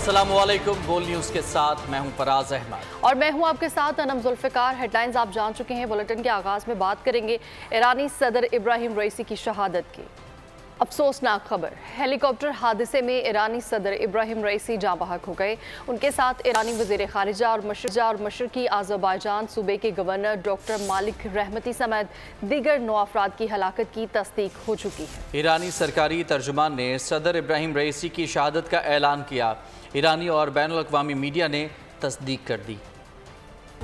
अस्सलामुअलैकुम। बोल न्यूज़ के साथ मैं हूं फराज अहमद और मैं हूं आपके साथ अनम जुल्फ़िकार। हेडलाइंस आप जान चुके हैं। बुलेटिन के आगाज़ में बात करेंगे ईरानी सदर इब्राहिम रईसी की शहादत की। अफसोसनाक खबर, हेलीकॉप्टर हादसे में ईरानी सदर इब्राहिम रईसी जाँ बहक हो गए। उनके साथ ईरानी वज़ीर ख़ारिजा और मशरक़ी आज़रबाईजान सूबे के गवर्नर डॉक्टर मालिक रहमती समेत दीगर 9 अफराद की हलाकत की तस्दीक हो चुकी है। ईरानी सरकारी तर्जुमान ने सदर इब्राहिम रईसी की शहादत का ऐलान किया। ईरानी और बैनुल-अक़वामी मीडिया ने तस्दीक कर दी।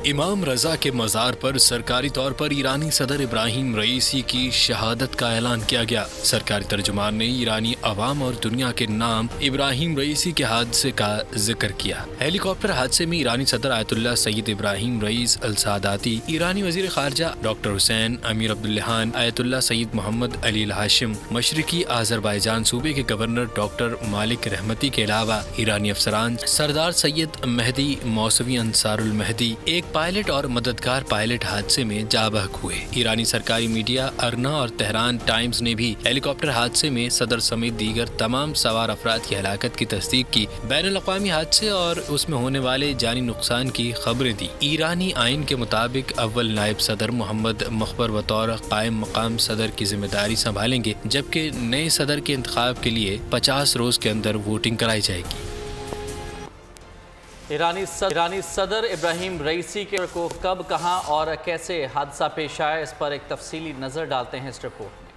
इमाम रजा के मज़ार पर सरकारी तौर पर ईरानी सदर इब्राहिम रईसी की शहादत का ऐलान किया गया। सरकारी तर्जुमान ने ईरानी अवाम और दुनिया के नाम इब्राहिम रईसी के हादसे का जिक्र किया। हेलीकॉप्टर हादसे में ईरानी सदर आयतुल्लाह सईद इब्राहिम रईस अल सादाती, ईरानी वज़ीर ख़ारिजा डॉक्टर हुसैन अमीर अब्दुल्लाहान, आयतुल्लाह सईद मोहम्मद अली अल हाशिम, मशरक़ी आज़रबाईजान सूबे के गवर्नर डॉक्टर मालिक रहमती के अलावा ईरानी अफसरान सरदार सैयद मेहदी मौसवी अंसारुल मेहदी, एक पायलट और मददगार पायलट हादसे में जाँ बहक हुए। ईरानी सरकारी मीडिया अरना और तेहरान टाइम्स ने भी हेलीकॉप्टर हादसे में सदर समेत दीगर तमाम सवार अफराद की हलाकत की तस्दीक की। बैनुल-अक़वामी हादसे और उसमें होने वाले जानी नुकसान की खबरें दी। ईरानी आइन के मुताबिक अव्वल नायब सदर मोहम्मद मखबर बतौर कायम मकाम सदर की जिम्मेदारी संभालेंगे, जबकि नए सदर के इंतखाब के लिए 50 रोज के अंदर वोटिंग कराई जाएगी। ईरानी सदर इब्राहिम रईसी के को कब, कहां और कैसे हादसा पेश आया, इस पर एक तफसीली नज़र डालते हैं इस रिपोर्ट में।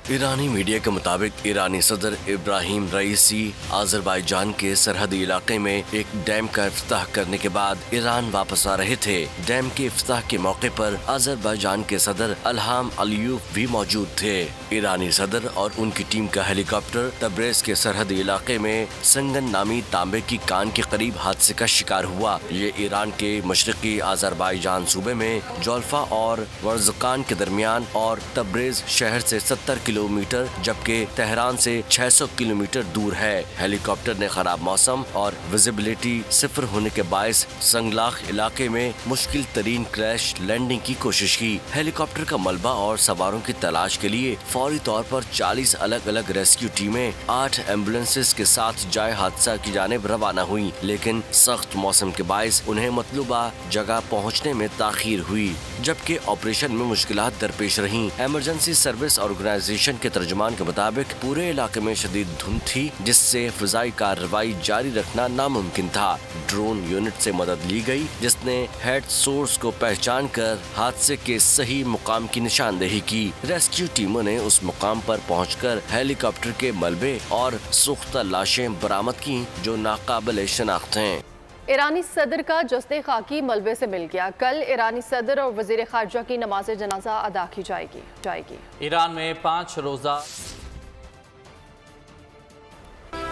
ईरानी मीडिया के मुताबिक ईरानी सदर इब्राहिम रईसी आज़रबाईजान के सरहदी इलाके में एक डैम का इफ्तिताह करने के बाद ईरान वापस आ रहे थे। डैम के इफ्तिताह के मौके पर आज़रबाईजान के सदर इल्हाम अलियव भी मौजूद थे। ईरानी सदर और उनकी टीम का हेलीकॉप्टर तब्रेज़ के सरहदी इलाके में संगन नामी तांबे की कान के करीब हादसे का शिकार हुआ। ये ईरान के मशरक़ी आज़रबाईजान सूबे में जोल्फा और वर्ज़कान के दरमियान और तब्रेज़ शहर से 70 किलोमीटर जबकि तेहरान से 600 किलोमीटर दूर है। हेलीकॉप्टर ने खराब मौसम और विजिबिलिटी 0 होने के बायस संगलाख इलाके में मुश्किल तरीन क्रैश लैंडिंग की कोशिश की। हेलीकॉप्टर का मलबा और सवारों की तलाश के लिए फौरी तौर पर 40 अलग अलग रेस्क्यू टीमें 8 एम्बुलेंसेस के साथ जाए हादसा की जानिब रवाना हुई, लेकिन सख्त मौसम के बायस उन्हें मतलूबा जगह पहुँचने में ताखीर हुई, जबकि ऑपरेशन में मुश्किलात दरपेश रही। इमरजेंसी सर्विस ऑर्गेनाइजेशन के तर्जुमान के मुताबिक पूरे इलाके में शदीद धुंध थी, जिससे फिजाई कार्रवाई जारी रखना नामुमकिन था। ड्रोन यूनिट से मदद ली गई, जिसने हेड सोर्स को पहचान कर हादसे के सही मुकाम की निशानदेही की। रेस्क्यू टीमों ने उस मुकाम पर पहुंचकर हेलीकॉप्टर के मलबे और सुख्ता लाशें बरामद की, जो नाकाबिल शनाख्त हैं। ईरानी सदर का जस्ते खाकी मलबे से मिल गया। कल ईरानी सदर और वज़ीर ख़ारिजा की नमाज जनाजा अदा की जाएगी। ईरान में 5 रोज़ा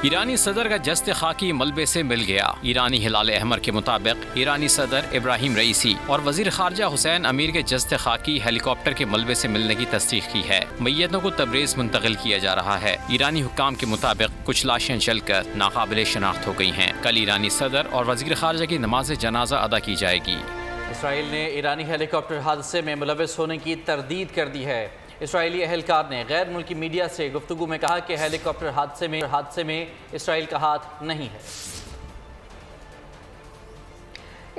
ईरानी सदर का जस्ते खाकी मलबे से मिल गया। ईरानी हिलाल अहमर के मुताबिक ईरानी सदर इब्राहिम रईसी और वज़ीर ख़ारिजा हुसैन अमीर के जस्ते खाकी हेलीकॉप्टर के मलबे से मिलने की तस्दीक की है। मैयतों को तब्रेज़ मुंतकिल किया जा रहा है। ईरानी हुक्काम के मुताबिक कुछ लाशें जलकर नाकाबिल शनाख्त हो गई हैं। कल ईरानी सदर और वज़ीर ख़ारिजा की नमाज जनाजा अदा की जाएगी। इसराइल ने ईरानी हेलीकॉप्टर हादसे में मुलव्वस होने की तरदीद कर दी है। इसराइली अहलकार ने गैर मुल्की मीडिया से गुफ्तगू में कहा कि हेलीकॉप्टर हादसे में इसराइल का हाथ नहीं है।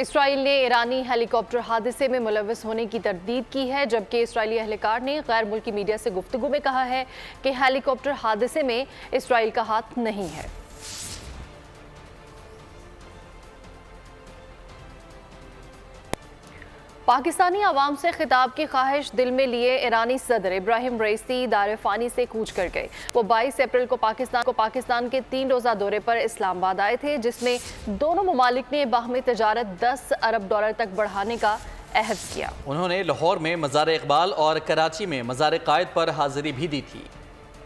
इसराइल ने ईरानी हेलीकॉप्टर हादसे में मुलव्वस होने की तरदीद की है, जबकि इसराइली अहलकार ने गैर मुल्की मीडिया से गुफ्तगू में कहा है कि हेलीकॉप्टर हादसे में इसराइल का हाथ नहीं है। पाकिस्तानी अवाम से खिताब की ख्वाहिश दिल में लिए ईरानी सदर इब्राहिम रईसी दार फ़ानी से कूच कर गए। वो 22 अप्रैल को पाकिस्तान के 3 रोज़ा दौरे पर इस्लामाबाद आए थे, जिसमें दोनों ममालिक ने बाहमी तजारत 10 अरब डॉलर तक बढ़ाने का अहद किया। उन्होंने लाहौर में मज़ार इकबाल और कराची में मज़ार कायद पर हाजिरी भी दी थी।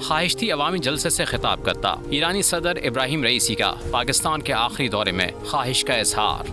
ख्वाहिश थी अवामी जलसे से खिताब करता। ईरानी सदर इब्राहिम रईसी का पाकिस्तान के आखिरी दौरे में ख्वाहिश का इजहार।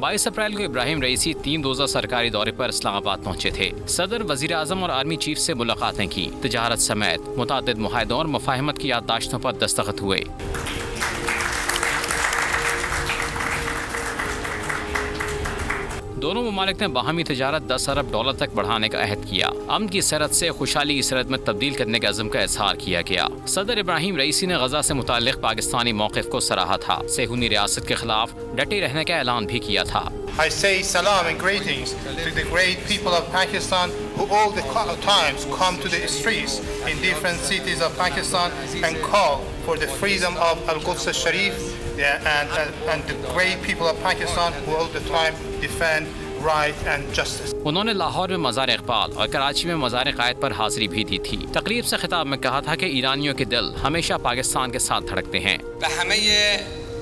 22 अप्रैल को इब्राहिम रईसी 3 रोजा सरकारी दौरे पर इस्लामाबाद पहुंचे थे। सदर, वजीर आजम और आर्मी चीफ से मुलाकातें की। तिजारत समेत मुतादिद मुआहदों और मुफाहमत की याददाश्तों पर दस्तखत हुए। दोनों ममालिक ने बाहमी तिजारत 10 अरब डॉलर तक बढ़ाने का अहद किया। अमन की सरहद से खुशहाली की सरहद में तब्दील करने के अज़्म का इजहार किया गया। सदर इब्राहिम रईसी ने गजा से मुताल्लिक़ पाकिस्तानी मौक़िफ़ को सराहा था। सेहूनी रियासत के खिलाफ डटे रहने का ऐलान भी किया था। I say salam and greetings to the great people of Pakistan who all the times come to the streets in different cities of Pakistan and call for the freedom of Al-Quds Sharif and the great people of Pakistan who all the time defend right and justice. उन्होंने लाहौर में मज़ार इक़बाल और कराची में मज़ार क़ायद पर हाज़िरी भी दी थी। तकरीब से खिताब में कहा था कि ईरानियों के दिल हमेशा पाकिस्तान के साथ धड़कते हैं।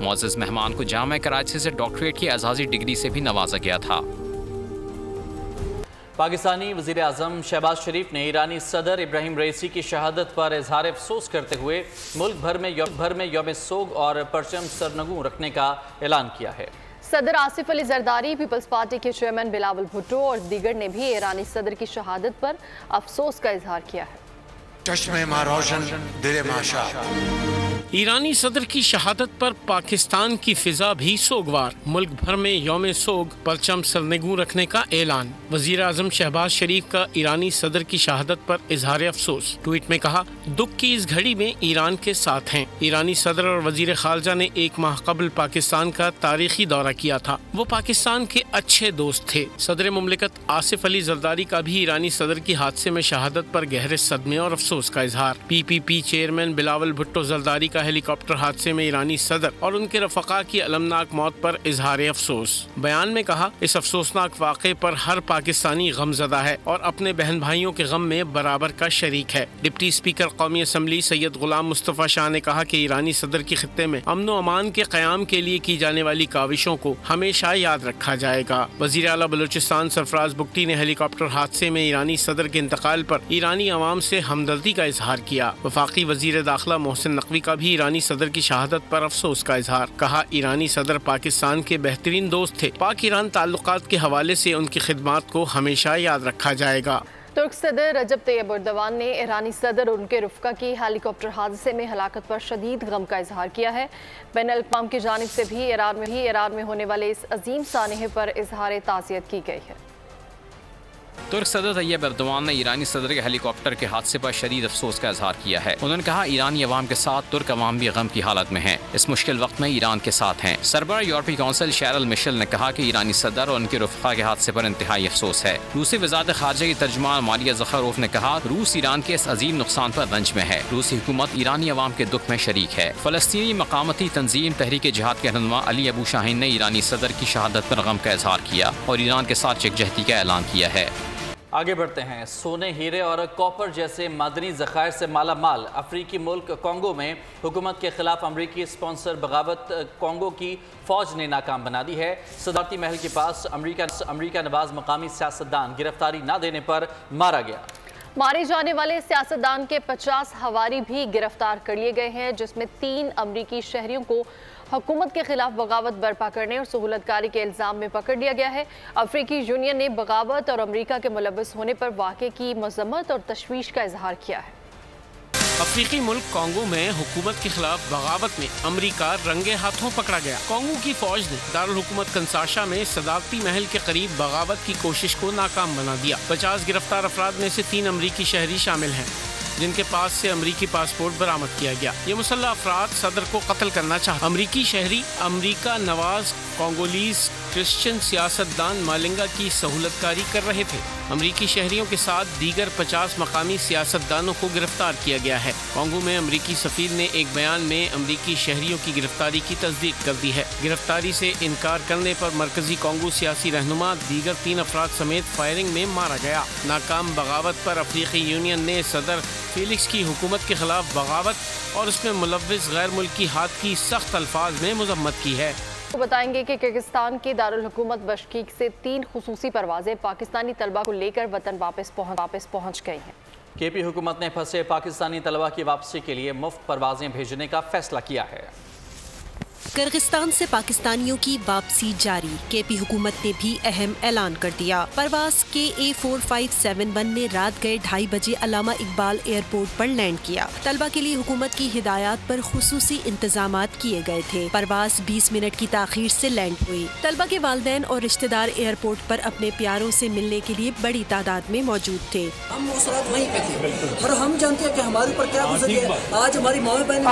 मुअज़्ज़ज़ मेहमान को जामा कराची से डॉक्टरेट की एजाज़ी डिग्री से भी नवाजा गया था। पाकिस्तानी वज़ीर आज़म शहबाज शरीफ ने ईरानी सदर इब्राहिम रईसी की शहादत पर इजहार अफसोस करते हुए मुल्क भर में यौम सोग और परचम सरनगू रखने का ऐलान किया है। सदर आसिफ अली जरदारी, पीपल्स पार्टी के चेयरमैन बिलावल भुट्टो और दीगर ने भी ईरानी सदर की शहादत पर अफसोस का इजहार किया है। ईरानी सदर की शहादत पर पाकिस्तान की फिजा भी सोगवार। मुल्क भर में यौम सोग परचम सरनगू रखने का ऐलान। वजीर आजम शहबाज शरीफ का ईरानी सदर की शहादत पर इजहार अफसोस। ट्वीट में कहा, दुख की इस घड़ी में ईरान के साथ हैं। ईरानी सदर और वजीर खारजा ने 1 माह कबल पाकिस्तान का तारीखी दौरा किया था। वो पाकिस्तान के अच्छे दोस्त थे। सदर मुमलिकत आसिफ अली जरदारी का भी ईरानी सदर की हादसे में शहादत पर गहरे सदमे और अफसोस का इजहार। PPP चेयरमैन बिलावल भुट्टो जरदारी का हेलीकॉप्टर हादसे में ईरानी सदर और उनके रफका की अलमनाक मौत पर इजहार अफसोस। बयान में कहा, इस अफसोसनाक वाक़े पर हर पाकिस्तानी गमज़दा है और अपने बहन भाइयों के गम में बराबर का शरीक है। डिप्टी स्पीकर कौमी असम्बली सैयद गुलाम मुस्तफ़ा शाह ने कहा कि ईरानी सदर की खित्ते में अमन व अमान के क़याम के लिए की जाने वाली काविशों को हमेशा याद रखा जाएगा। वज़ीर आला बलूचिस्तान सरफराज बुगटी ने हेलीकॉप्टर हादसे में ईरानी सदर के इंतकाल पर ईरानी अवाम से हमदर्दी का इजहार किया। वफाकी वज़ीर दाखिला मोहसिन नकवी का भी ईरानी सदर की शहादत पर अफसोस का इजहार। कहा, ईरानी सदर पाकिस्तान के बेहतरीन दोस्त थे। पाक ईरान ताल्लुकात के हवाले से उनकी खिदमात को हमेशा याद रखा जाएगा। तुर्क सदर रजब तैयब एर्दोगान ने ईरानी सदर और उनके रुफ़का की हेलीकॉप्टर हादसे में हलाकत पर शदीद गम का इजहार किया है। बैनुल-अक़वाम की जानिब से भी ईरान में होने वाले इस अजीम सानहे पर इजहार ताज़ियत की गई है। तुर्क सदर तैयब एर्दोगान ने ईरानी सदर के हेलीकॉप्टर के हादसे पर शदीद अफसोस का इजहार किया है। उन्होंने कहा, ईरानी अवाम के साथ तुर्क अवाम भी गम की हालत में हैं। इस मुश्किल वक्त में ईरान के साथ हैं। सरबराह यूरोपीय काउंसिल शैरल मिशेल ने कहा कि ईरानी सदर और उनके रुफ़का के हादसे पर इंतहाई अफसोस है। रूसी वज़ारत ख़ारिजा की तर्जुमान मालिया ज़ख़ारोफ ने कहा, रूस ईरान के इस अजीम नुकसान पर रंज में है। रूसी हुकूमत ईरानी अवाम के दुख में शरीक है। फ़लस्तीनी मकामती तंजीम तहरीक जिहाद के रहनुमा अली अबू शाहीन ने ईरानी सदर की शहादत पर गम का इजहार किया और ईरान के साथ यकजहती का ऐलान किया है। आगे बढ़ते हैं। सोने, हीरे और कॉपर जैसे मादनी ज़खायर से माला माल अफ्रीकी मुल्क कॉन्गो में हुकूमत के खिलाफ अमरीकी स्पॉन्सर बगावत कॉन्गो की फ़ौज ने नाकाम बना दी है। सदारती महल के पास अमरीका नवाज मकामी सियासतदान गिरफ्तारी न देने पर मारा गया। मारे जाने वाले सियासतदान के 50 हवारी भी गिरफ्तार कर लिए गए हैं, जिसमें 3 अमरीकी शहरियों को हुकूमत के खिलाफ बगावत बर्पा करने और सहूलतकारी के इल्ज़ाम में पकड़ लिया गया है। अफ्रीकी यूनियन ने बगावत और अमरीका के मुलव्वस होने पर वाक़े की मज़म्मत और तशवीश का इजहार किया है। अफ्रीकी मुल्क कॉन्गो में हुकूमत के खिलाफ बगावत में अमरीका रंगे हाथों पकड़ा गया। कॉन्गो की फौज ने दारुल हुकूमत कंसाशा में सदारती महल के करीब बगावत की कोशिश को नाकाम बना दिया। 50 गिरफ्तार अफराद में से 3 अमरीकी शहरी शामिल हैं, जिनके पास से अमरीकी पासपोर्ट बरामद किया गया। ये मुसल्लह अफराद सदर को कत्ल करना चाहते। अमरीकी शहरी अमरीका नवाज कॉन्गोलीज क्रिश्चियन सियासतदान मालिंगा की सहूलतकारी कर रहे थे। अमरीकी शहरियों के साथ दीगर 50 मकामी सियासतदानों को गिरफ्तार किया गया है। कॉन्गो में अमरीकी सफीर ने एक बयान में अमरीकी शहरियों की गिरफ्तारी की तस्दीक कर दी है। गिरफ्तारी से इनकार करने पर मरकजी कॉन्गो सियासी रहनुमा दीगर 3 अफराद समेत फायरिंग में मारा गया। नाकाम बगावत पर अफ्रीकी यूनियन ने सदर फेलिक्स की हुकूमत के खिलाफ बगावत और उसमें मुलव्विस गैर मुल्की हाथ की सख्त अल्फाज में मजम्मत की है। तो बताएंगे कि किर्गिस्तान के दारुल हुकूमत बशकीक से 3 खुसूसी परवाजें पाकिस्तानी तलबा को लेकर वतन वापस पहुंच गई हैं। केपी हुकूमत ने फंसे पाकिस्तानी तलबा की वापसी के लिए मुफ्त परवाजें भेजने का फैसला किया है। किर्गिस्तान से पाकिस्तानियों की वापसी जारी। केपी हुकूमत ने भी अहम ऐलान कर दिया। परवाज के A4571 ने रात गए 2:30 बजे अल्लामा इकबाल एयरपोर्ट पर लैंड किया। तलबा के लिए हुकूमत की हिदायत पर खुसूसी इंतजामात किए गए थे। परवाज 20 मिनट की ताखीर से लैंड हुई। तलबा के वालिदैन और रिश्तेदार एयरपोर्ट पर अपने प्यारों से मिलने के लिए बड़ी तादाद में मौजूद थे। हम उस रात वहीं पे थे और हम जानते हैं कि हमारे ऊपर क्या गुजर गया। आज हमारी माँ बहन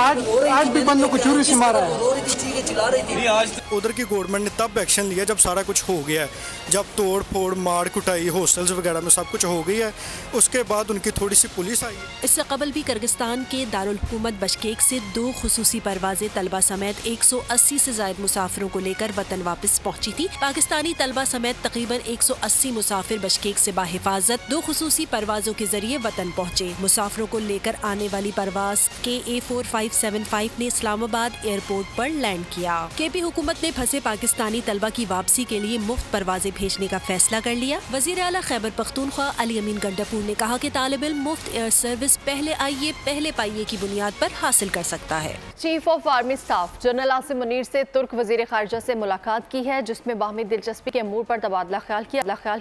आज भी बंदों को छुरी से मारा है, चिल्ला रही थी। उधर की गवर्नमेंट ने तब एक्शन लिया जब सारा कुछ हो गया है, जब तोड़ फोड़ मार कुटाई हॉस्टल्स वगैरह में सब कुछ हो गई है, उसके बाद उनकी थोड़ी सी पुलिस आई। इससे कबल भी किर्गिस्तान के दारुल हुकूमत बशकेक से 2 खुसूसी परवाजें तलबा समेत 180 से ज्यादा मुसाफिरों को लेकर वतन वापस पहुंची थी। पाकिस्तानी तलबा समेत तकरीबन 180 मुसाफिर बशकेक से बाहिफाजत 2 खुसूसी परवाजों के जरिए वतन पहुंचे। मुसाफिरों को लेकर आने वाली परवाज के A4575 ने इस्लामाबाद एयरपोर्ट पर लैंड किया। केपी हुकूमत ने फंसे पाकिस्तानी तलबा की वापसी के लिए मुफ्त परवाजें भेजने का फैसला कर लिया। वजीर आला खैबर पख्तूनख्वा अली अमीन गंडापुर ने कहा कि तालिब इल्म मुफ्त एयर सर्विस पहले आइए पहले पाइए की बुनियाद पर हासिल कर सकता है। Chief of army staff general Asim Munir से तुर्क वजीर खारजा से मुलाकात की है, जिसमें बाहमी दिलचस्पी के अमूर पर तबादला ख्याल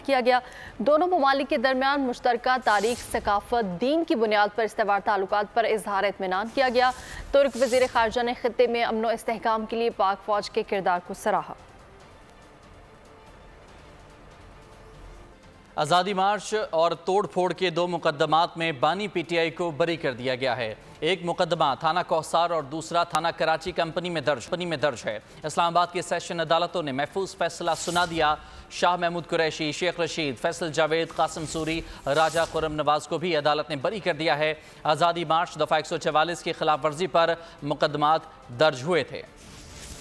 किया गया। दोनों ममालिक के दरमियान मुश्तरका तारीख, सकाफत, दीन की बुनियाद पर इस्तेवार ताल्लुकात पर इजहार इत्मीनान किया गया। तुर्क वजीर खारजा ने खित्ते में अमन व इस्तेहकाम के लिए पाक फौज के किरदार को सराहा। आज़ादी मार्च और तोड़ फोड़ के 2 मुकदमात में बानी PTI को बरी कर दिया गया है। एक मुकदमा थाना कौसार और दूसरा थाना कराची कंपनी में दर्ज है। इस्लामाबाद की सेशन अदालतों ने महफूज फैसला सुना दिया। शाह महमूद कुरैशी, शेख रशीद, फैसल जावेद, कासिम सूरी, राजा खुर्रम नवाज को भी अदालत ने बरी कर दिया है। आज़ादी मार्च दफ़ा 144 की खिलाफ वर्जी पर मुकदमात दर्ज हुए थे।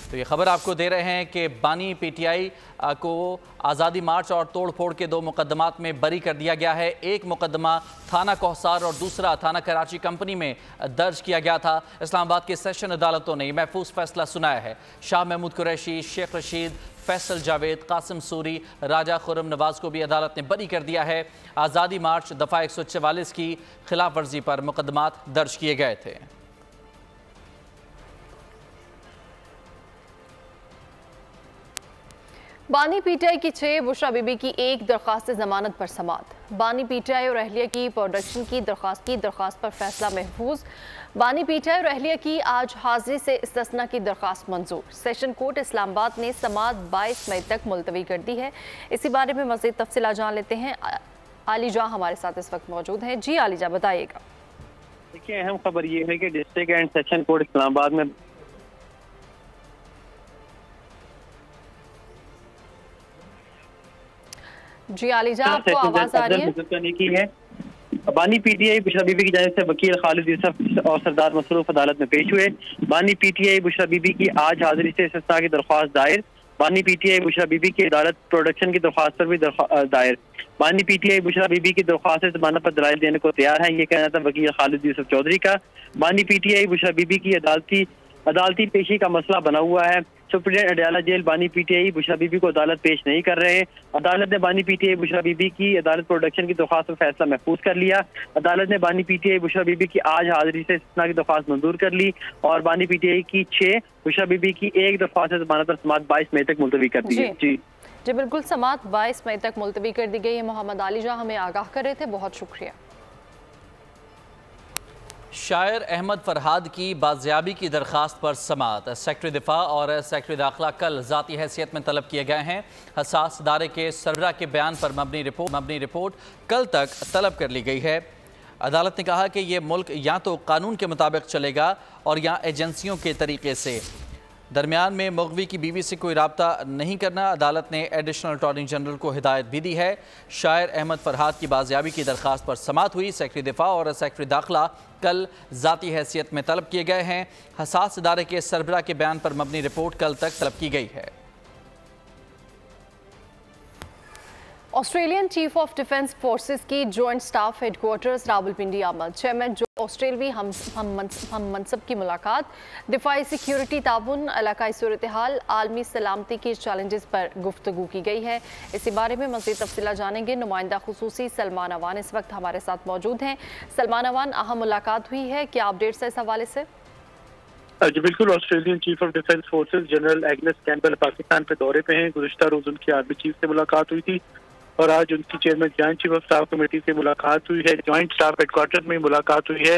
तो ये खबर आपको दे रहे हैं कि बानी PTI को आज़ादी मार्च और तोड़ फोड़ के 2 मुकदमात में बरी कर दिया गया है। एक मुकदमा थाना कौसार और दूसरा थाना कराची कंपनी में दर्ज किया गया था। इस्लामाबाद की सेशन अदालतों ने महफूज फैसला सुनाया है। शाह महमूद कुरैशी, शेख रशीद, फैसल जावेद, कासिम सूरी, राजा खुर्रम नवाज को भी अदालत ने बरी कर दिया है। आज़ादी मार्च दफ़ा 144 की खिलाफ वर्जी पर मुकदमात दर्ज किए गए थे। बानी PTI की 6, बुशरा बीबी की 1 दरख्वास्त जमानत पर समात। बानी PTI और अहलिया की प्रोडक्शन की दरख्वास्त पर फैसला महफूज। बानी PTI और अहलिया की आज हाजिरी से इस्तिस्ना की दरख्वास्त मंजूर। सेशन कोर्ट इस्लामाबाद ने समात 22 मई तक मुलतवी कर दी है। इसी बारे में मज़ीद तफसील जान लेते हैं। आलिजा हमारे साथ इस वक्त मौजूद हैं। जी आलिजा, बताइएगा। देखिए, अहम खबर ये है कि district and session court Islamabad में जी आलिजा, आपको आवाज आ रही है? बानी PTI बुशरा बीबी की जानिब से वकील खालिद यूसुफ और सरदार मसरूफ अदालत में पेश हुए। बानी PTI बुशरा बीबी की आज हाजिरी से इस्तिस्ना की दरख्वास्त दायर। बानी PTI बुशरा बीबी की अदालत प्रोडक्शन की दरख्वास्त पर भी दायर। बानी PTI बुशरा बीबी की दरख्वास्त जमानत पर दलाइल देने को तैयार है, ये कहना था वकील खालिद यूसुफ चौधरी का। बानी PTI बुशरा बीबी की अदालती पेशी का मसला बना हुआ है। सुप्रीडेंट अडयाला जेल बानी PTI बुशरा बीबी को अदालत पेश नहीं कर रहे। अदालत ने बानी PTI बुशरा बीबी की अदालत प्रोडक्शन की दरख्वास्त पर फैसला महफूज कर लिया। अदालत ने बानी PTI बुशरा बीबी की आज हाजिरी से इस्तिस्ना की दरख्वास्त मंजूर कर ली और बानी PTI की 6, बुशरा बीबी की 1 दरख्वास्त जमानत पर समात 22 मई तक मुलतवी कर दी है। जी बिल्कुल, समात 22 मई तक मुलतवी कर दी गई है। मोहम्मद आलिजा हमें आगाह कर रहे थे, बहुत शुक्रिया। शायर अहमद फरहाद की बाजियाबी की दरख्वास्त पर समात। सेक्रेटरी दिफा और सेक्रेटरी दाखिला कल ज़ाती हैसियत में तलब किए गए हैं। हसास इदारे के सरबराह के बयान पर मबनी रिपोर्ट कल तक तलब कर ली गई है। अदालत ने कहा कि ये मुल्क या तो कानून के मुताबिक चलेगा और या एजेंसियों के तरीके से। दरमियान में मुग़वी की बीवी से कोई रब्ता नहीं करना अदालत ने एडिशनल अटॉर्नी जनरल को हिदायत भी दी है। शायर अहमद फरहाद की बाजियाबी की दरख्वास्त पर समात हुई। सेक्रेटरी दिफा और सेक्रेटरी दाखिला कल ज़ाती हैसियत में तलब किए गए हैं। हसास इदारे के सरबराह के बयान पर मबनी रिपोर्ट कल तक तलब की गई है। Australian chief of defence forces की जॉइंट स्टाफ हेडक्वार्टर्स रावलपिंडी आमद। चेयरमैन ऑस्ट्रेलवी हम मनसब की मुलाकात, दिफाई सिक्योरिटी ताउन, इलाकाई सूरत हाल, आलमी सलामती के चैलेंजेस पर गुफ्तगू की गई है। इसी बारे में मज़ीद तफसीला जानेंगे। नुमाइंदा खुसूसी सलमान अवान इस वक्त हमारे साथ मौजूद हैं। सलमान अवान, अहम मुलाकात हुई है, क्या अपडेट्स है इस हवाले से? जी बिल्कुल, Australian chief of defence forces general Agnes Campbell Pakistan पे दौरे पे हैं। गुज़िश्ता रोज उनकी आर्मी चीफ से मुलाकात हुई थी और आज उनकी chairman joint chief of staff committee से मुलाकात हुई है। जॉइंट स्टाफ हेडक्वार्टर में मुलाकात हुई है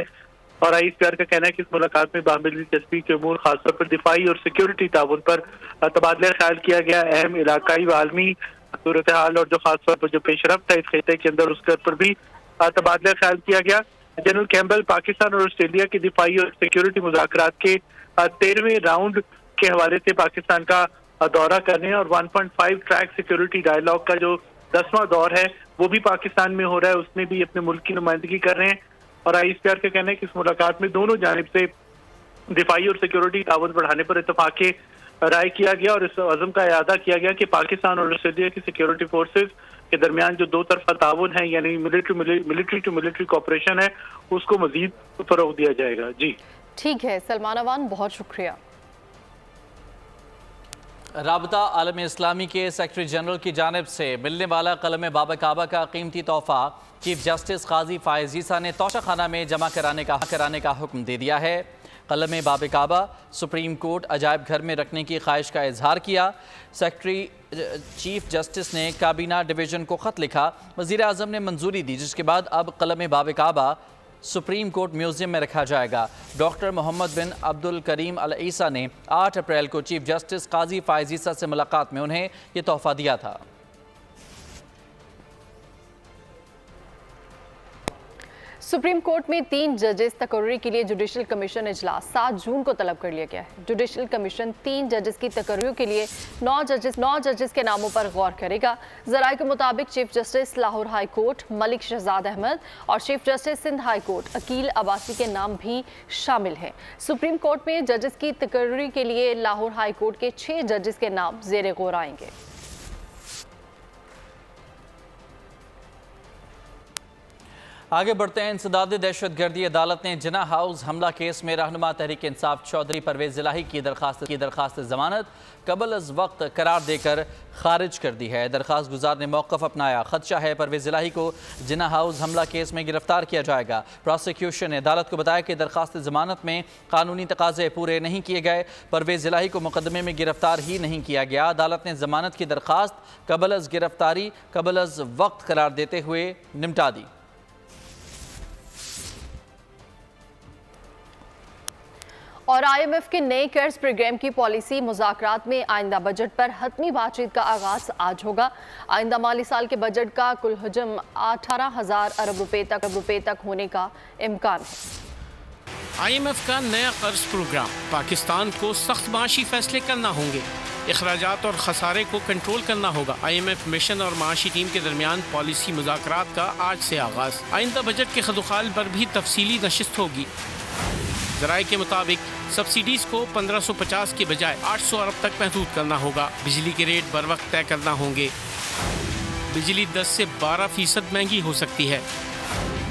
और ISPR का कहना है कि इस मुलाकात में बाहमी दिलचस्पी के अमूर खासतौर पर दिफाई और सिक्योरिटी ताउन पर तबादला ख्याल किया गया। अहम इलाकाई व आलमी सूरत हाल और जो खासतौर पर जो पेशरफ्त है इस खिते के अंदर उसके पर भी तबादला ख्याल किया गया। जनरल कैम्पबेल पाकिस्तान और ऑस्ट्रेलिया के दिफाई और सिक्योरिटी मुज़ाकरात के 13वें राउंड के हवाले से पाकिस्तान का दौरा करने और 1.5 ट्रैक सिक्योरिटी डायलॉग का जो 10वां दौर है वो भी पाकिस्तान में हो रहा है, उसमें भी अपने मुल्क की नुमाइंदगी कर रहे हैं। और ISPR का कहना है कि इस मुलाकात में दोनों जानिब से दिफाई और सिक्योरिटी ताउन बढ़ाने पर इत्तफाक राय किया गया और इस अज़म का इरादा किया गया कि पाकिस्तान और ऑस्ट्रेलिया की सिक्योरिटी फोर्सेज के दरमियान जो दो तरफा ताउन है यानी मिलिट्री टू मिलिट्री कोऑपरेशन है उसको मजीद फरोग दिया जाएगा। जी ठीक है सलमान अवान, बहुत शुक्रिया। राबता आलम इस्लामी के सेक्रेटरी जनरल की जानिब से मिलने वाला कलम बाब काबा का कीमती तोहफा चीफ जस्टिस काजी फायज़ ईसा ने तोशा खाना में जमा कराने का हुक्म दे दिया है। कलम बाब काबा सुप्रीम कोर्ट अजायब घर में रखने की ख्वाहिश का इजहार किया। सेक्रेटरी चीफ जस्टिस ने काबीना डिवीज़न को ख़त लिखा, वज़ीर आज़म ने मंजूरी दी, जिसके बाद अब कलम बाब काबा सुप्रीम कोर्ट म्यूजियम में रखा जाएगा। डॉक्टर मोहम्मद बिन अब्दुल करीम अल ईसा ने 8 अप्रैल को चीफ जस्टिस काजी फायज़ ईसा से मुलाकात में उन्हें ये तोहफा दिया था। सुप्रीम कोर्ट में 3 जजेस तकर्री के लिए जुडिशल कमीशन इजलास 7 जून को तलब कर लिया गया है। जुडिशल कमीशन 3 जजेस की तकर्री के लिए 9 जजेस के नामों पर गौर करेगा। जराये के मुताबिक chief justice Lahore high court Malik Shahzad Ahmad और chief justice Sindh high court Aqeel Abbasi के नाम भी शामिल हैं। सुप्रीम कोर्ट में जजेस की तकर्री के लिए लाहौर हाई कोर्ट के 6 जजेस के नाम ज़ेरे गौर आएंगे। आगे बढ़ते हैं। इंसदाद दहशत गर्दी अदालत ने जिना हाउस हमला केस में रहनुमा तहरीक इंसाफ चौधरी परवेज इलाही की दरखास्त जमानत कबल अज वक्त करार देकर खारिज कर दी है। दरखास्त गुजार ने मौक़िफ़ अपनाया। खदशा है परवेज इलाही को जिना हाउस हमला केस में गिरफ्तार किया जाएगा। प्रोसिक्यूशन ने अदालत को बताया कि दरखास्त जमानत में कानूनी तकाजे पूरे नहीं किए गए। परवेज इलाही को मुकदमे में गिरफ्तार ही नहीं किया गया। अदालत ने जमानत की दरखास्त कबल अज गिरफ्तारी कबल अज वक्त करार देते हुए निपटा दी। और IMF के नए कर्ज प्रोग्राम की पॉलिसी मुज़ाकरात में आइंदा बजट पर हतमी बातचीत का आगाज़ आज होगा। आइंदा माली साल के बजट का कुल हजम 18,000 अरब रुपए तक होने का इम्कान है। IMF का नया कर्ज प्रोग्राम पाकिस्तान को सख्त माशी फैसले करना होंगे, अखराजात और खसारे को कंट्रोल करना होगा। IMF मिशन और माशी टीम के दरमियान पॉलिसी मुज़ाकरात का आज से आगाज़। आइंदा बजट के खदुखाल पर भी तफसीली नशिस्त होगी। जराये के मुताबिक सब्सिडीज को 1550 के बजाय 800 अरब तक महदूद करना होगा। बिजली के रेट बर वक्त तय करना होंगे। बिजली 10 से 12% महंगी हो सकती है।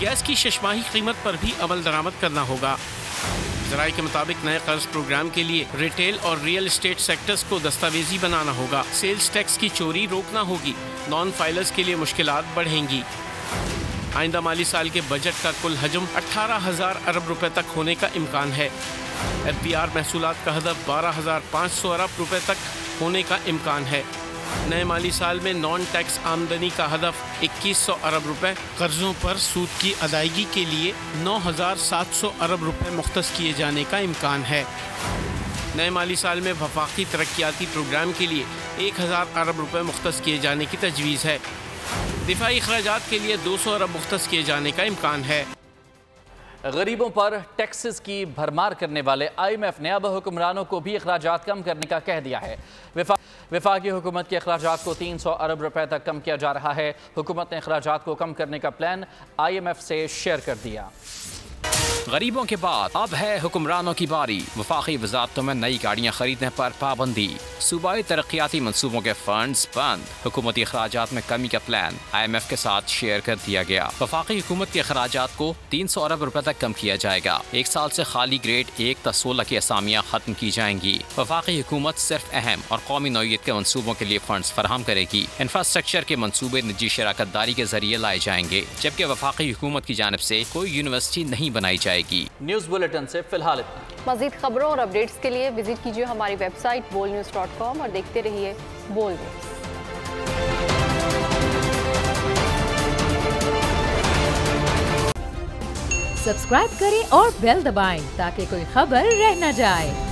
गैस की शशमाही कीमत पर भी अमल दरामद करना होगा। जराये के मुताबिक नए कर्ज प्रोग्राम के लिए रिटेल और रियल एस्टेट सेक्टर्स को दस्तावेजी बनाना होगा। सेल्स टैक्स की चोरी रोकना होगी। नॉन फाइलर्स के लिए मुश्किलात बढ़ेंगी। आइंदा माली साल के बजट का कुल हजम 18,000 अरब रुपए तक होने का इम्कान है। FBR महसूलात का हदफ 12,500 अरब रुपए तक होने का इम्कान है। नए माली साल में नॉन टैक्स आमदनी का हदफ 2100 अरब रुपए, कर्जों पर सूद की अदायगी के लिए 9,700 अरब रुपए मुख्तस किए जाने का इम्कान है। नए माली साल में वफाकी तरक्याती प्रोग्राम के लिए 1,000 अरब रुपए मुख्तस किए जाने की तजवीज़ है। दिफाई अखराजात के लिए 200 अरब मुख्तस किए जाने का इम्कान है। गरीबों पर टैक्सेस की भरमार करने वाले IMF ने अब हुक्मरानों को भी अखराजात कम करने का कह दिया है। वफाकी हुकूमत के अखराजात को 300 अरब रुपए तक कम किया जा रहा है। हुकूमत ने अखराजात को कम करने का प्लान IMF से शेयर कर दिया। गरीबों के बाद अब है हुक्मरानों की बारी। वफाकी वजारतों में नई गाड़ियाँ खरीदने पर पाबंदी। सूबाई तरक्याती मंसूबों के फंड्स बंद। हुकूमती अखराजात में कमी का प्लान IMF के साथ शेयर कर दिया गया। वफाकी हुकूमत के अखराजात को 300 अरब रुपए तक कम किया जाएगा। 1 साल से खाली ग्रेड 1 तक 16 की असामियाँ खत्म की जाएंगी। वफाकी हुकूमत सिर्फ अहम और कौमी नौइयत के मंसूबों के लिए फंड्स फराहम करेगी। इंफ्रास्ट्रक्चर के मंसूबे निजी शराकतदारी के जरिए लाए जाएंगे, जबकि वफाकी हुकूमत की जानिब से कोई यूनिवर्सिटी नहीं बनाई जाएगी। न्यूज़ बुलेटिन से फिलहाल इतना। मज़ीद खबरों और अपडेट्स के लिए विजिट कीजिए हमारी वेबसाइट bolnews.com और देखते रहिए बोल न्यूज़। सब्सक्राइब करें और बेल दबाएं ताकि कोई खबर रह न जाए।